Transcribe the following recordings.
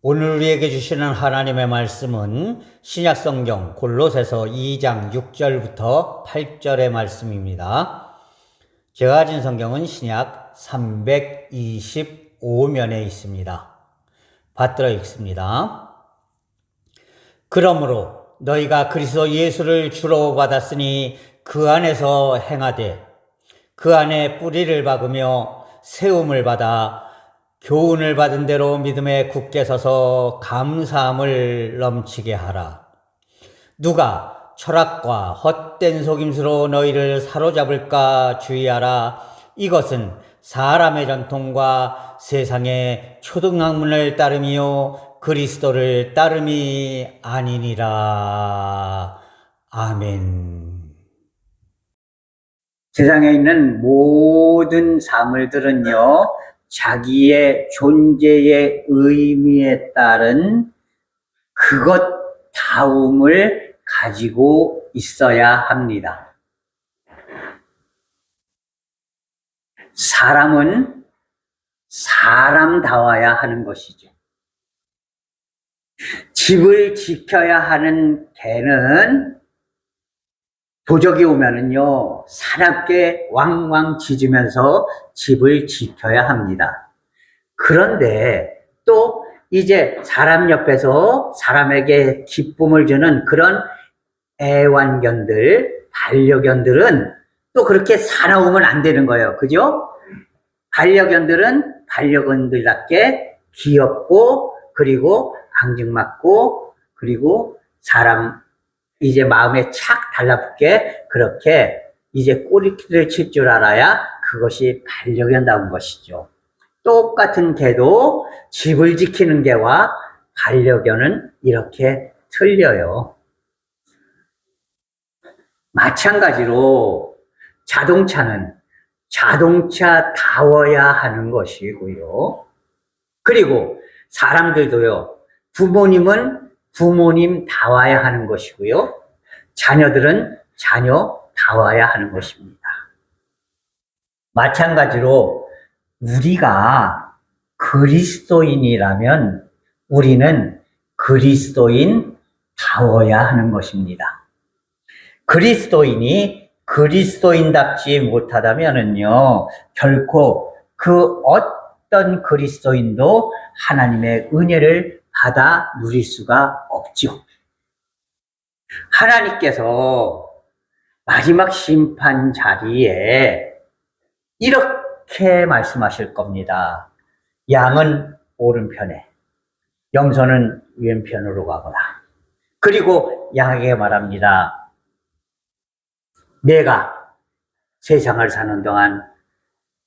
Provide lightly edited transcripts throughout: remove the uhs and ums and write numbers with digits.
오늘 우리에게 주시는 하나님의 말씀은 신약성경 골로새서 2장 6절부터 8절의 말씀입니다. 제가 가진 성경은 신약 325면에 있습니다. 받들어 읽습니다. 그러므로 너희가 그리스도 예수를 주로 받았으니 그 안에서 행하되 그 안에 뿌리를 박으며 세움을 받아 교훈을 받은 대로 믿음에 굳게 서서 감사함을 넘치게 하라. 누가 철학과 헛된 속임수로 너희를 사로잡을까 주의하라. 이것은 사람의 전통과 세상의 초등학문을 따름이요 그리스도를 따름이 아니니라. 아멘. 세상에 있는 모든 사물들은요, 자기의 존재의 의미에 따른 그것다움을 가지고 있어야 합니다. 사람은 사람다워야 하는 것이죠. 집을 지켜야 하는 개는 도적이 오면은요, 사납게 왕왕 짖으면서 집을 지켜야 합니다. 그런데 또 이제 사람 옆에서 사람에게 기쁨을 주는 그런 애완견들, 반려견들은 또 그렇게 사나우면 안 되는 거예요. 그죠? 반려견들은 반려견들답게 귀엽고, 그리고 앙증맞고, 그리고 사람 이제 마음에 착 달라붙게 그렇게 이제 꼬리를 칠 줄 알아야 그것이 반려견다운 것이죠. 똑같은 개도 집을 지키는 개와 반려견은 이렇게 틀려요. 마찬가지로 자동차는 자동차다워야 하는 것이고요. 그리고 사람들도요, 부모님은 부모님다워야 하는 것이고요. 자녀들은 자녀다워야 하는 것입니다. 마찬가지로 우리가 그리스도인이라면 우리는 그리스도인다워야 하는 것입니다. 그리스도인이 그리스도인답지 못하다면은요, 결코 그 어떤 그리스도인도 하나님의 은혜를 받아 누릴 수가 없죠. 하나님께서 마지막 심판 자리에 이렇게 말씀하실 겁니다. 양은 오른편에, 염소는 왼편으로 가거라. 그리고 양에게 말합니다. 내가 세상을 사는 동안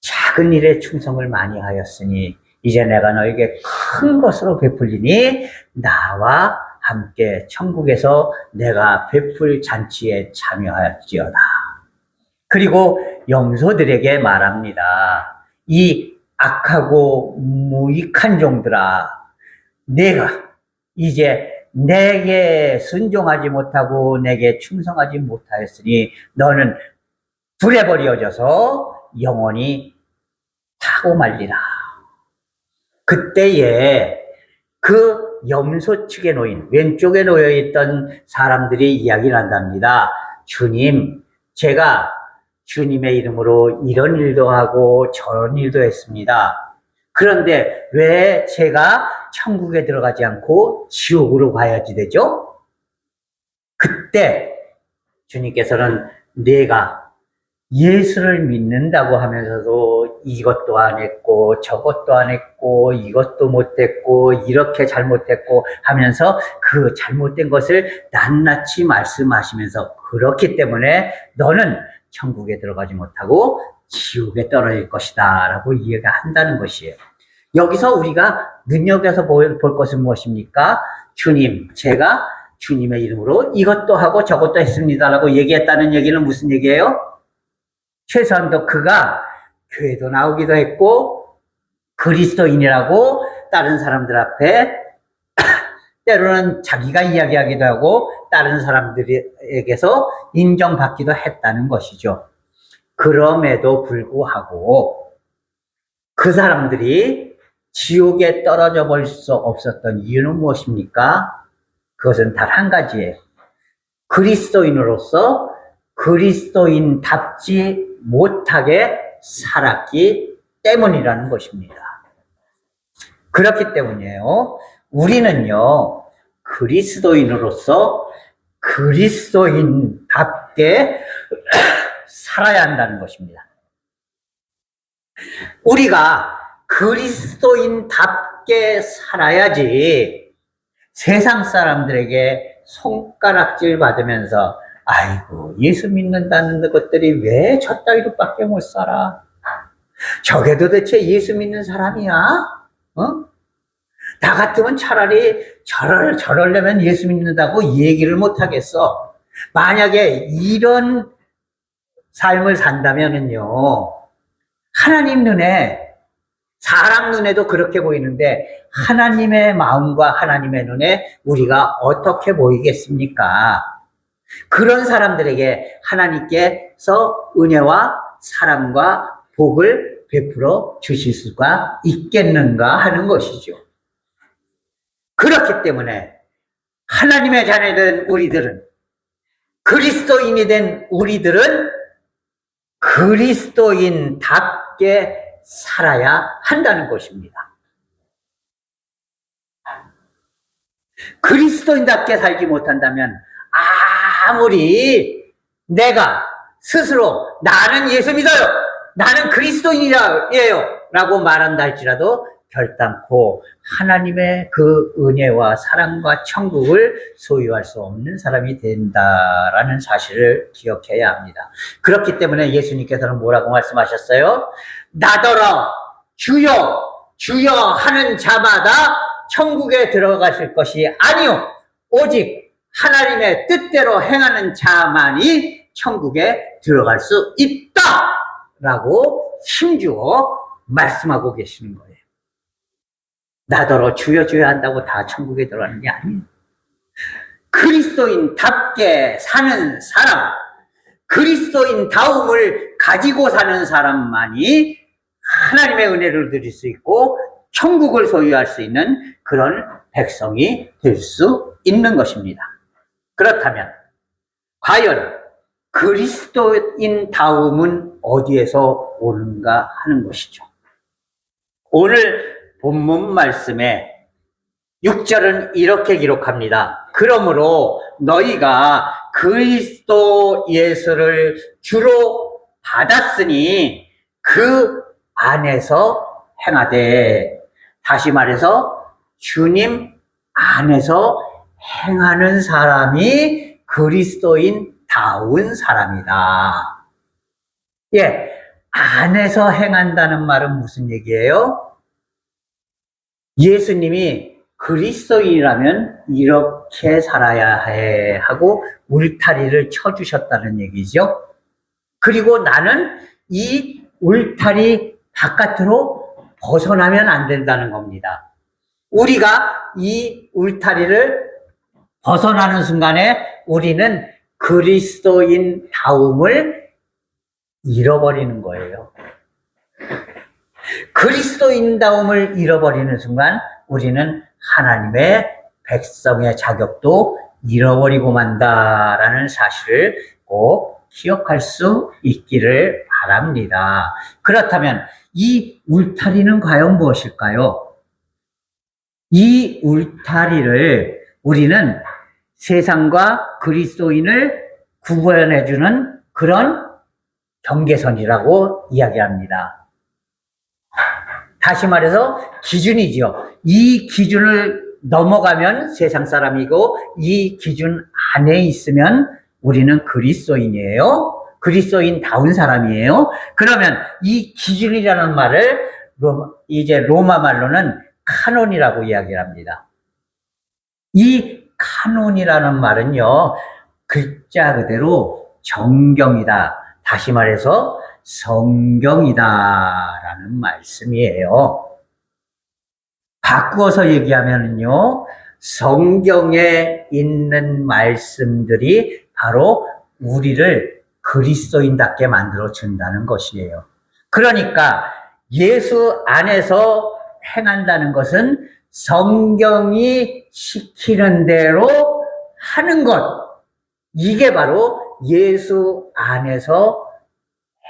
작은 일에 충성을 많이 하였으니 이제 내가 너에게 큰 것으로 베풀리니 나와 함께 천국에서 내가 베풀 잔치에 참여할지어다. 그리고 염소들에게 말합니다. 이 악하고 무익한 종들아, 내가 이제 내게 순종하지 못하고 내게 충성하지 못하였으니 너는 불에 버려져서 영원히 타고 말리라. 그때에 그 염소 측에 놓인, 왼쪽에 놓여있던 사람들이 이야기를 한답니다. 주님, 제가 주님의 이름으로 이런 일도 하고 저런 일도 했습니다. 그런데 왜 제가 천국에 들어가지 않고 지옥으로 가야지 되죠? 그때 주님께서는 내가 예수를 믿는다고 하면서도 이것도 안 했고 저것도 안 했고 이것도 못했고 이렇게 잘못했고 하면서 그 잘못된 것을 낱낱이 말씀하시면서 그렇기 때문에 너는 천국에 들어가지 못하고 지옥에 떨어질 것이다 라고 이해가 한다는 것이에요. 여기서 우리가 눈여겨서 볼 것은 무엇입니까? 주님, 제가 주님의 이름으로 이것도 하고 저것도 했습니다 라고 얘기했다는 얘기는 무슨 얘기예요? 최소한도 그가 교회도 나오기도 했고 그리스도인이라고 다른 사람들 앞에 때로는 자기가 이야기하기도 하고 다른 사람들에게서 인정받기도 했다는 것이죠. 그럼에도 불구하고 그 사람들이 지옥에 떨어져 버릴 수 없었던 이유는 무엇입니까? 그것은 단 한 가지예요. 그리스도인으로서 그리스도인답지 못하게 살았기 때문이라는 것입니다. 그렇기 때문이에요. 우리는요, 그리스도인으로서 그리스도인답게 살아야 한다는 것입니다. 우리가 그리스도인답게 살아야지 세상 사람들에게 손가락질 받으면서 아이고 예수 믿는다는 것들이 왜 저 따위로밖에 못 살아? 저게 도대체 예수 믿는 사람이야? 나 같으면 차라리 저러려면 예수 믿는다고 얘기를 못 하겠어. 만약에 이런 삶을 산다면은요, 하나님 눈에, 사람 눈에도 그렇게 보이는데 하나님의 마음과 하나님의 눈에 우리가 어떻게 보이겠습니까? 그런 사람들에게 하나님께서 은혜와 사랑과 복을 베풀어 주실 수가 있겠는가 하는 것이죠. 그렇기 때문에 하나님의 자녀된 우리들은, 그리스도인이 된 우리들은 그리스도인답게 살아야 한다는 것입니다. 그리스도인답게 살지 못한다면 아무리 내가 스스로 나는 예수 믿어요, 나는 그리스도인이에요 라고 말한다 할지라도 결단코 하나님의 그 은혜와 사랑과 천국을 소유할 수 없는 사람이 된다라는 사실을 기억해야 합니다. 그렇기 때문에 예수님께서는 뭐라고 말씀하셨어요? 나더러 주여 주여 하는 자마다 천국에 들어가실 것이 아니요 오직 하나님의 뜻대로 행하는 자만이 천국에 들어갈 수 있다라고 힘주어 말씀하고 계시는 거예요. 나더러 주여 주여 한다고 다 천국에 들어가는 게 아니에요. 그리스도인답게 사는 사람, 그리스도인다움을 가지고 사는 사람만이 하나님의 은혜를 누릴 수 있고 천국을 소유할 수 있는 그런 백성이 될 수 있는 것입니다. 그렇다면 과연 그리스도인다움은 어디에서 오는가 하는 것이죠. 오늘 본문 말씀에 6절은 이렇게 기록합니다. 그러므로 너희가 그리스도 예수를 주로 받았으니 그 안에서 행하되, 다시 말해서 주님 안에서 행하는 사람이 그리스도인다운 사람이다. 예, 안에서 행한다는 말은 무슨 얘기예요? 예수님이 그리스도인이라면 이렇게 살아야 해 하고 울타리를 쳐주셨다는 얘기죠. 그리고 나는 이 울타리 바깥으로 벗어나면 안 된다는 겁니다. 우리가 이 울타리를 벗어나는 순간에 우리는 그리스도인다움을 잃어버리는 거예요. 그리스도인다움을 잃어버리는 순간 우리는 하나님의 백성의 자격도 잃어버리고 만다라는 사실을 꼭 기억할 수 있기를 바랍니다. 그렇다면 이 울타리는 과연 무엇일까요? 이 울타리를 우리는 세상과 그리스도인을 구분해주는 그런 경계선이라고 이야기합니다. 다시 말해서 기준이죠. 이 기준을 넘어가면 세상 사람이고 이 기준 안에 있으면 우리는 그리스도인이에요. 그리스도인다운 사람이에요. 그러면 이 기준이라는 말을 이제 로마 말로는 카논이라고 이야기를 합니다. 이 카논이라는 말은요, 글자 그대로 정경이다. 다시 말해서 성경이다라는 말씀이에요. 바꾸어서 얘기하면요, 성경에 있는 말씀들이 바로 우리를 그리스도인답게 만들어 준다는 것이에요. 그러니까 예수 안에서 행한다는 것은 성경이 시키는 대로 하는 것. 이게 바로 예수 안에서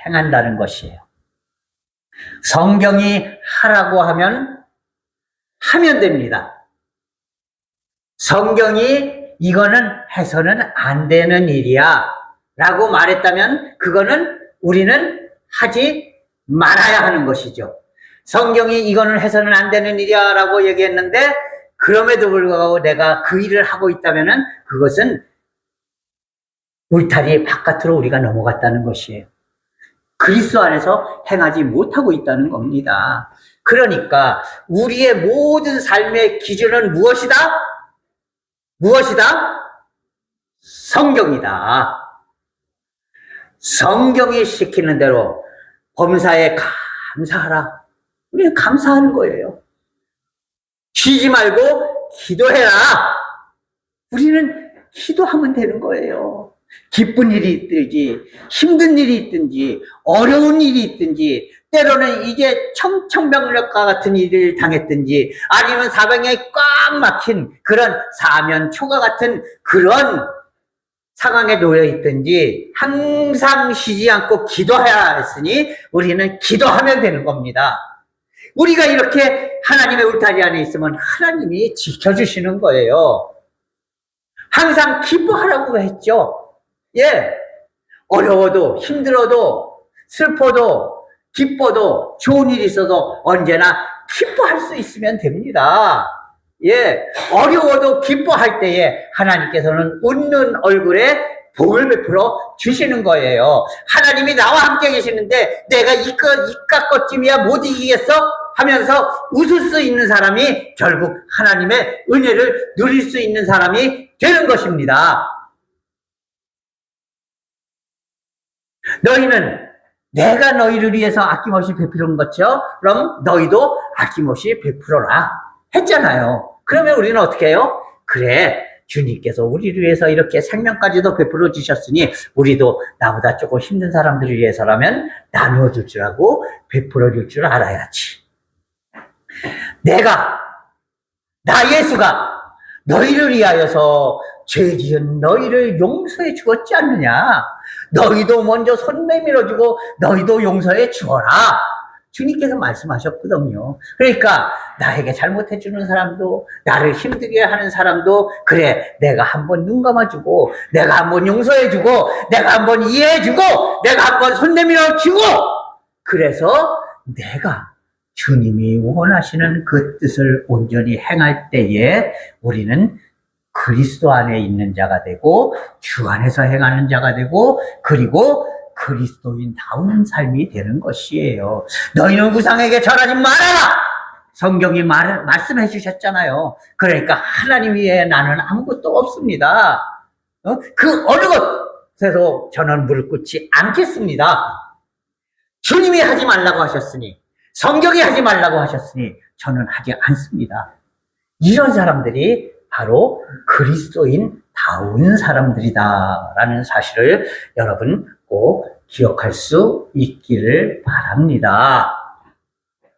행한다는 것이에요. 성경이 하라고 하면 됩니다. 성경이 이거는 해서는 안 되는 일이야 라고 말했다면 그거는 우리는 하지 말아야 하는 것이죠. 성경이 이거는 해서는 안 되는 일이야 라고 얘기했는데 그럼에도 불구하고 내가 그 일을 하고 있다면 그것은 울타리 바깥으로 우리가 넘어갔다는 것이에요. 그리스도 안에서 행하지 못하고 있다는 겁니다. 그러니까 우리의 모든 삶의 기준은 무엇이다? 성경이다. 성경이 시키는 대로 범사에 감사하라. 우리는 감사하는 거예요. 쉬지 말고 기도해라. 우리는 기도하면 되는 거예요. 기쁜 일이 있든지 힘든 일이 있든지 어려운 일이 있든지 때로는 이게 청천벽력과 같은 일을 당했든지 아니면 사방에 꽉 막힌 그런 사면초가 같은 그런 상황에 놓여 있든지 항상 쉬지 않고 기도해야 했으니 우리는 기도하면 되는 겁니다. 우리가 이렇게 하나님의 울타리 안에 있으면 하나님이 지켜주시는 거예요. 항상 기뻐하라고 했죠. 예, 어려워도 힘들어도 슬퍼도 기뻐도 좋은 일이 있어도 언제나 기뻐할 수 있으면 됩니다. 예, 어려워도 기뻐할 때에 하나님께서는 웃는 얼굴에 복을 베풀어 주시는 거예요. 하나님이 나와 함께 계시는데 내가 이깟 것쯤이야 못 이기겠어? 하면서 웃을 수 있는 사람이 결국 하나님의 은혜를 누릴 수 있는 사람이 되는 것입니다. 너희는 내가 너희를 위해서 아낌없이 베푸는 것처럼 너희도 아낌없이 베풀어라 했잖아요. 그러면 우리는 어떻게 해요? 그래, 주님께서 우리를 위해서 이렇게 생명까지도 베풀어 주셨으니 우리도 나보다 조금 힘든 사람들을 위해서라면 나누어 줄 줄 알고 베풀어 줄 줄 알아야지. 나 예수가 너희를 위하여서 죄 지은 너희를 용서해 주었지 않느냐? 너희도 먼저 손 내밀어 주고 너희도 용서해 주어라. 주님께서 말씀하셨거든요. 그러니까 나에게 잘못해 주는 사람도 나를 힘들게 하는 사람도 그래, 내가 한번 눈 감아주고 내가 한번 용서해 주고 내가 한번 이해해 주고 내가 한번 손 내밀어 주고 그래서 내가 주님이 원하시는 그 뜻을 온전히 행할 때에 우리는 그리스도 안에 있는 자가 되고 주 안에서 행하는 자가 되고 그리고 그리스도인다운 삶이 되는 것이에요. 너희는 우상에게 절하지 말아라. 성경이 말씀해 주셨잖아요. 그러니까 하나님 외에 나는 아무것도 없습니다. 그 어느 것에서 저는 무릎 꿇지 않겠습니다. 주님이 하지 말라고 하셨으니 성경이 하지 말라고 하셨으니 저는 하지 않습니다. 이런 사람들이 바로 그리스도인다운 사람들이다라는 사실을 여러분 꼭 기억할 수 있기를 바랍니다.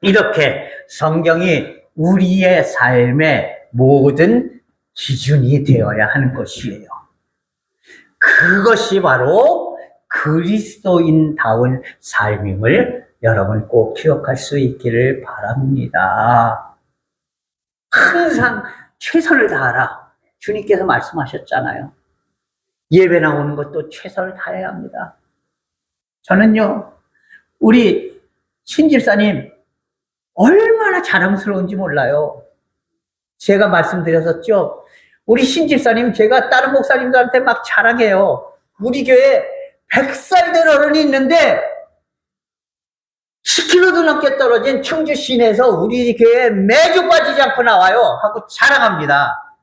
이렇게 성경이 우리의 삶의 모든 기준이 되어야 하는 것이에요. 그것이 바로 그리스도인다운 삶임을 여러분 꼭 기억할 수 있기를 바랍니다. 항상 최선을 다하라. 주님께서 말씀하셨잖아요. 예배 나오는 것도 최선을 다해야 합니다. 저는요, 우리 신집사님 얼마나 자랑스러운지 몰라요. 제가 말씀드렸었죠. 우리 신집사님 제가 다른 목사님들한테 막 자랑해요. 우리 교회에 100살 된 어른이 있는데 10kg도 넘게 떨어진 충주 시내에서 우리 교회에 매주 빠지지 않고 나와요 하고 자랑합니다.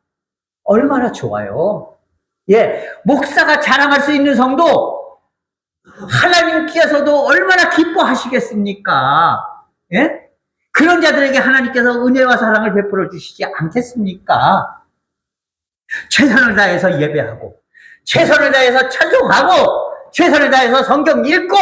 얼마나 좋아요. 예, 목사가 자랑할 수 있는 성도 하나님께서도 얼마나 기뻐하시겠습니까? 예? 그런 자들에게 하나님께서 은혜와 사랑을 베풀어 주시지 않겠습니까? 최선을 다해서 예배하고 최선을 다해서 찬송하고 최선을 다해서 성경 읽고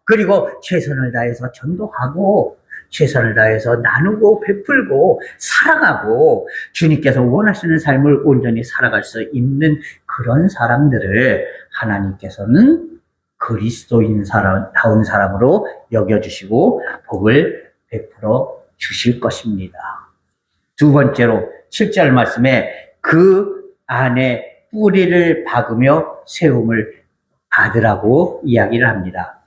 그리고 최선을 다해서 전도하고 최선을 다해서 나누고 베풀고 살아가고 주님께서 원하시는 삶을 온전히 살아갈 수 있는 그런 사람들을 하나님께서는 그리스도인다운 사람으로 여겨주시고 복을 베풀어 주실 것입니다. 두 번째로 7절 말씀에 그 안에 뿌리를 박으며 세움을 받으라고 이야기를 합니다.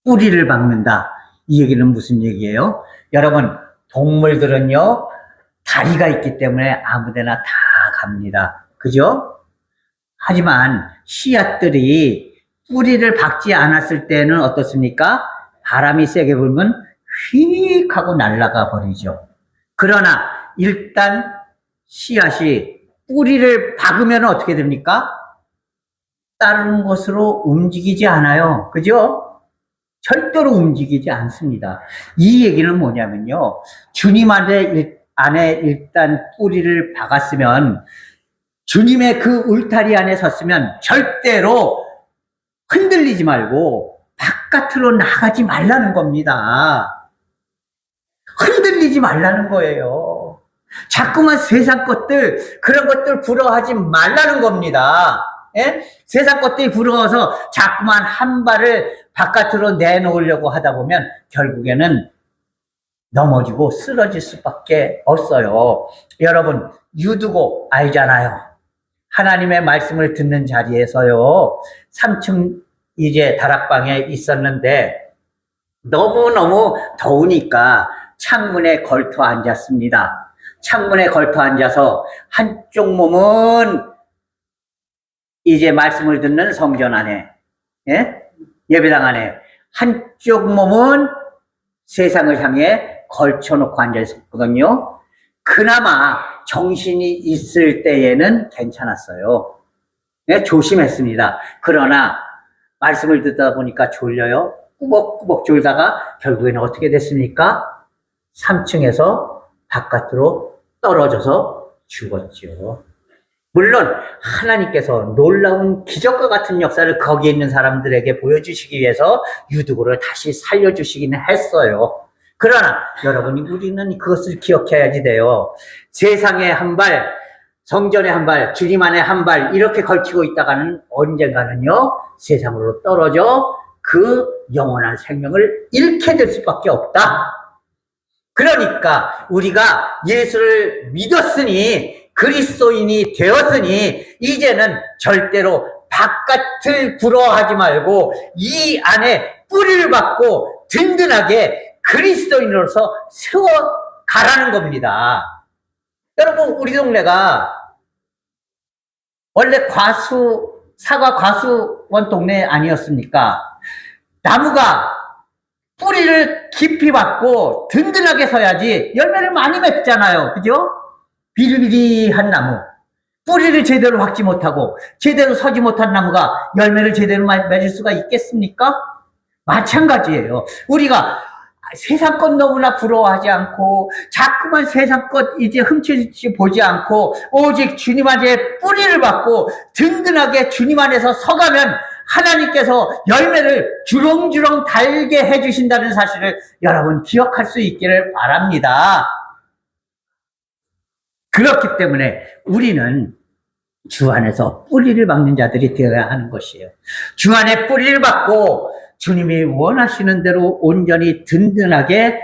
뿌리를 박는다. 이 얘기는 무슨 얘기예요? 여러분, 동물들은요, 다리가 있기 때문에 아무데나 다 갑니다. 그죠? 하지만 씨앗들이 뿌리를 박지 않았을 때는 어떻습니까? 바람이 세게 불면 휙 하고 날아가 버리죠. 그러나 일단 씨앗이 뿌리를 박으면 어떻게 됩니까? 다른 곳으로 움직이지 않아요. 그죠? 절대로 움직이지 않습니다. 이 얘기는 뭐냐면요. 주님 안에 일단 뿌리를 박았으면, 주님의 그 울타리 안에 섰으면 절대로 흔들리지 말고 바깥으로 나가지 말라는 겁니다. 흔들리지 말라는 거예요. 자꾸만 세상 것들, 그런 것들 부러워하지 말라는 겁니다. 예? 세상 것들이 부러워서 자꾸만 한 발을 바깥으로 내놓으려고 하다 보면 결국에는 넘어지고 쓰러질 수밖에 없어요. 여러분, 유두고 알잖아요. 하나님의 말씀을 듣는 자리에서요, 3층 이제 다락방에 있었는데 너무너무 더우니까 창문에 걸터 앉았습니다. 창문에 걸터 앉아서 한쪽 몸은 이제 말씀을 듣는 성전 안에, 예? 예배당 안에, 한쪽 몸은 세상을 향해 걸쳐놓고 앉아 있었거든요. 그나마 정신이 있을 때에는 괜찮았어요. 네, 조심했습니다. 그러나 말씀을 듣다 보니까 졸려요. 꾸벅꾸벅 졸다가 결국에는 어떻게 됐습니까? 3층에서 바깥으로 떨어져서 죽었죠. 물론 하나님께서 놀라운 기적과 같은 역사를 거기에 있는 사람들에게 보여주시기 위해서 유두고를 다시 살려주시기는 했어요. 그러나 여러분이, 우리는 그것을 기억해야지 돼요. 세상에 한 발, 성전에 한 발, 주님 안에 한 발, 이렇게 걸치고 있다가는 언젠가는요, 세상으로 떨어져 그 영원한 생명을 잃게 될 수밖에 없다. 그러니까 우리가 예수를 믿었으니, 그리스도인이 되었으니, 이제는 절대로 바깥을 부러워하지 말고 이 안에 뿌리를 박고 든든하게 그리스도인으로서 세워가라는 겁니다. 여러분, 우리 동네가 원래 사과 과수원 동네 아니었습니까? 나무가 뿌리를 깊이 박고 든든하게 서야지 열매를 많이 맺잖아요. 그죠? 비리비리한 나무, 뿌리를 제대로 박지 못하고 제대로 서지 못한 나무가 열매를 제대로 맺을 수가 있겠습니까? 마찬가지예요. 우리가 세상 것 너무나 부러워하지 않고 자꾸만 세상 것 이제 흠치지 보지 않고 오직 주님 안에 뿌리를 박고 든든하게 주님 안에서 서가면 하나님께서 열매를 주렁주렁 달게 해주신다는 사실을 여러분 기억할 수 있기를 바랍니다. 그렇기 때문에 우리는 주 안에서 뿌리를 박는 자들이 되어야 하는 것이에요. 주 안에 뿌리를 박고 주님이 원하시는 대로 온전히 든든하게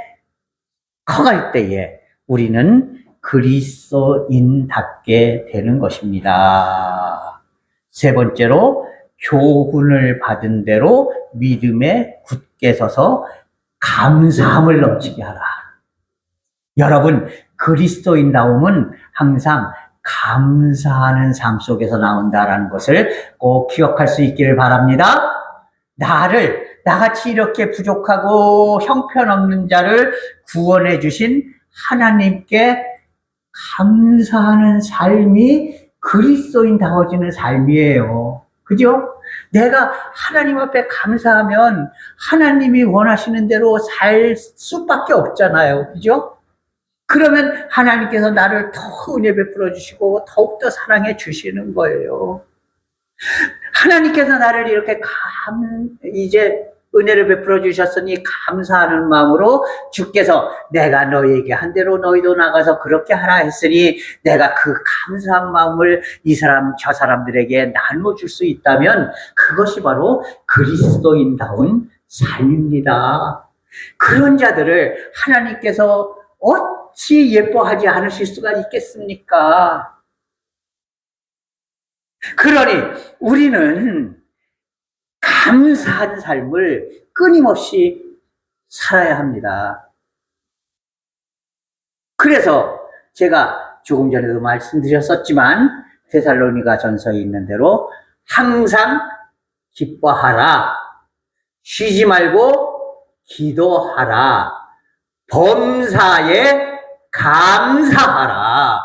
커갈 때에 우리는 그리스도인답게 되는 것입니다. 세 번째로, 교훈을 받은 대로 믿음에 굳게 서서 감사함을 넘치게 하라. 여러분, 그리스도인다움은 항상 감사하는 삶 속에서 나온다라는 것을 꼭 기억할 수 있기를 바랍니다. 나같이 이렇게 부족하고 형편없는 자를 구원해 주신 하나님께 감사하는 삶이 그리스도인다워지는 삶이에요. 그죠? 내가 하나님 앞에 감사하면 하나님이 원하시는 대로 살 수밖에 없잖아요. 그죠? 그러면 하나님께서 나를 더 은혜 베풀어 주시고 더욱더 사랑해 주시는 거예요. 하나님께서 나를 이렇게 이제 은혜를 베풀어 주셨으니 감사하는 마음으로 주께서 내가 너희에게 한 대로 너희도 나가서 그렇게 하라 했으니 내가 그 감사한 마음을 이 사람 저 사람들에게 나눠줄 수 있다면 그것이 바로 그리스도인다운 삶입니다. 그런 자들을 하나님께서 어찌 예뻐하지 않으실 수가 있겠습니까? 그러니 우리는 감사한 삶을 끊임없이 살아야 합니다. 그래서 제가 조금 전에도 말씀드렸었지만 데살로니가 전서에 있는 대로 항상 기뻐하라, 쉬지 말고 기도하라, 범사에 감사하라.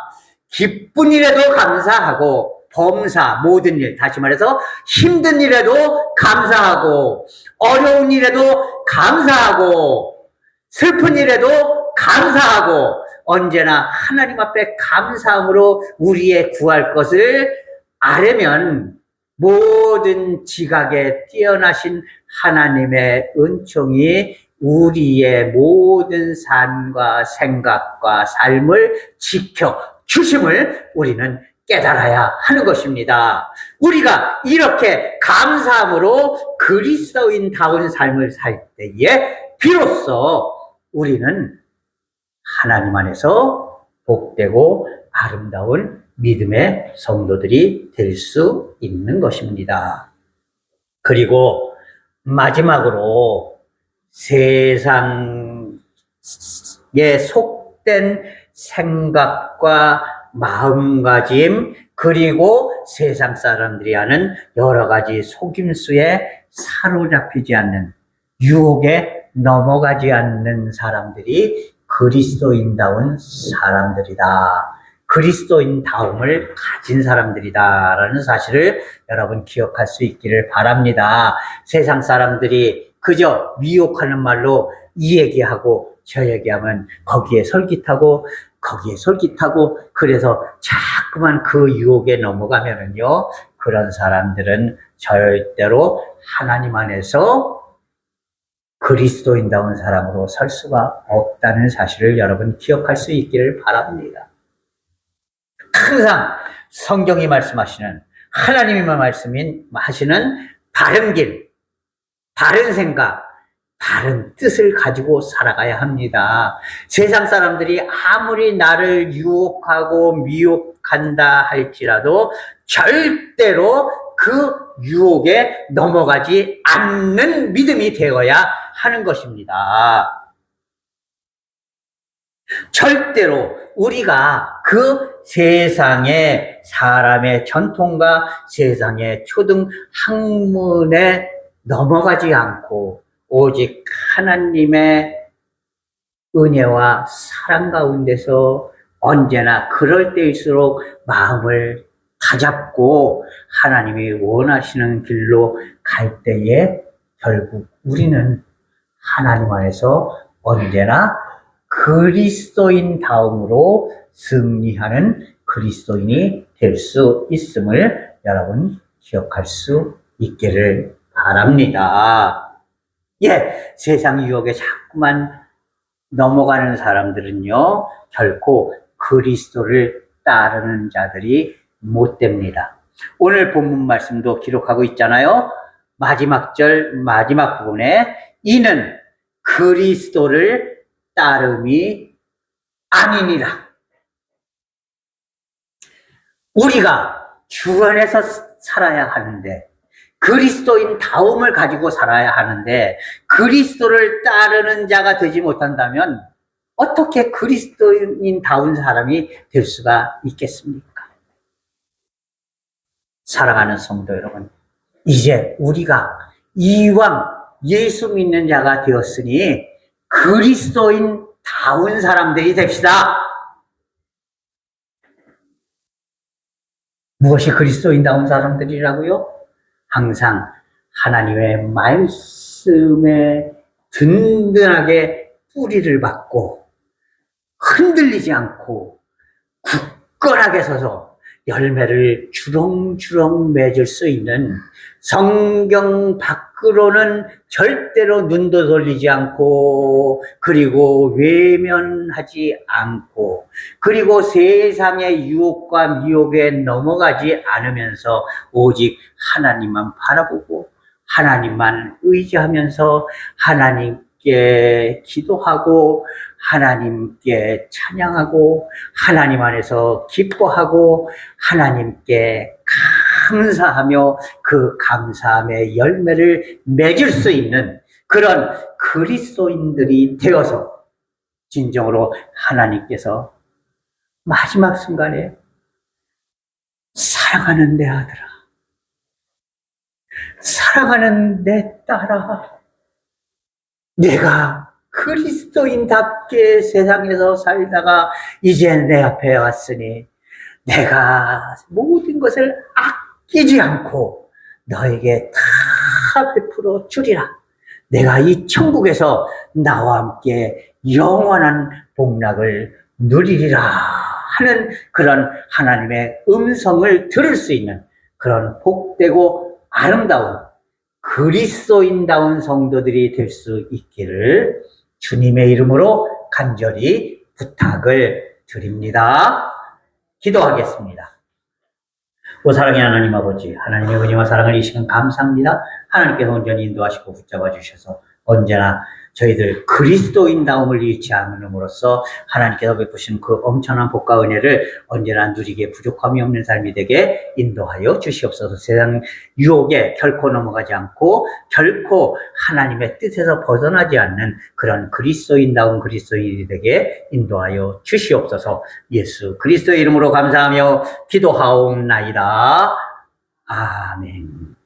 기쁜 일에도 감사하고 범사, 모든 일, 다시 말해서 힘든 일에도 감사하고 어려운 일에도 감사하고 슬픈 일에도 감사하고 언제나 하나님 앞에 감사함으로 우리의 구할 것을 아뢰면 모든 지각에 뛰어나신 하나님의 은총이 우리의 모든 삶과 생각과 삶을 지켜 주심을 우리는 깨달아야 하는 것입니다. 우리가 이렇게 감사함으로 그리스도인다운 삶을 살 때에 비로소 우리는 하나님 안에서 복되고 아름다운 믿음의 성도들이 될 수 있는 것입니다. 그리고 마지막으로 세상에 속된 생각과 마음가짐 그리고 세상 사람들이 하는 여러 가지 속임수에 사로잡히지 않는 유혹에 넘어가지 않는 사람들이 그리스도인다운 사람들이다. 그리스도인다움을 가진 사람들이다라는 사실을 여러분 기억할 수 있기를 바랍니다. 세상 사람들이 그저 미혹하는 말로 이 얘기하고 저 얘기하면 거기에 솔깃하고 그래서 자꾸만 그 유혹에 넘어가면은요, 그런 사람들은 절대로 하나님 안에서 그리스도인다운 사람으로 설 수가 없다는 사실을 여러분 기억할 수 있기를 바랍니다. 항상 성경이 말씀하시는, 하나님이 말씀하시는 바른 길, 바른 생각, 바른 뜻을 가지고 살아가야 합니다. 세상 사람들이 아무리 나를 유혹하고 미혹한다 할지라도 절대로 그 유혹에 넘어가지 않는 믿음이 되어야 하는 것입니다. 절대로 우리가 그 세상의 사람의 전통과 세상의 초등 학문에 넘어가지 않고 오직 하나님의 은혜와 사랑 가운데서 언제나 그럴 때일수록 마음을 다잡고 하나님이 원하시는 길로 갈 때에 결국 우리는 하나님 안에서 언제나 그리스도인다움으로 승리하는 그리스도인이 될 수 있음을 여러분 기억할 수 있기를 바랍니다. 세상 유혹에 자꾸만 넘어가는 사람들은요, 결코 그리스도를 따르는 자들이 못 됩니다. 오늘 본문 말씀도 기록하고 있잖아요. 마지막 절, 마지막 부분에 이는 그리스도를 따름이 아니니라. 우리가 주 안에서 살아야 하는데, 그리스도인 다움을 가지고 살아야 하는데 그리스도를 따르는 자가 되지 못한다면 어떻게 그리스도인 다운 사람이 될 수가 있겠습니까? 사랑하는 성도 여러분, 이제 우리가 이왕 예수 믿는 자가 되었으니 그리스도인 다운 사람들이 됩시다. 무엇이 그리스도인 다운 사람들이라고요? 항상 하나님의 말씀에 든든하게 뿌리를 받고 흔들리지 않고 굳건하게 서서 열매를 주렁주렁 맺을 수 있는 성경 밖 밖으로는 절대로 눈도 돌리지 않고, 그리고 외면하지 않고, 그리고 세상의 유혹과 미혹에 넘어가지 않으면서 오직 하나님만 바라보고 하나님만 의지하면서 하나님께 기도하고 하나님께 찬양하고 하나님 안에서 기뻐하고 하나님께 감사하며 그 감사함의 열매를 맺을 수 있는 그런 그리스도인들이 되어서 진정으로 하나님께서 마지막 순간에 사랑하는 내 아들아, 사랑하는 내 딸아, 내가 그리스도인답게 세상에서 살다가 이제 내 앞에 왔으니 내가 모든 것을 아끼지 않고 너에게 다 베풀어 주리라. 내가 이 천국에서 나와 함께 영원한 복락을 누리리라 하는 그런 하나님의 음성을 들을 수 있는 그런 복되고 아름다운 그리스도인다운 성도들이 될 수 있기를 주님의 이름으로 간절히 부탁을 드립니다. 기도하겠습니다. 오 사랑의 하나님 아버지, 하나님의 은혜와 사랑을 이 시간 감사합니다. 하나님께서 온전히 인도하시고 붙잡아 주셔서 언제나 저희들 그리스도인다움을 잃지 않음으로써 하나님께서 베푸신 그 엄청난 복과 은혜를 언제나 누리게 부족함이 없는 삶이 되게 인도하여 주시옵소서. 세상 유혹에 결코 넘어가지 않고 결코 하나님의 뜻에서 벗어나지 않는 그런 그리스도인다운 그리스도인이 되게 인도하여 주시옵소서. 예수 그리스도의 이름으로 감사하며 기도하옵나이다. 아멘.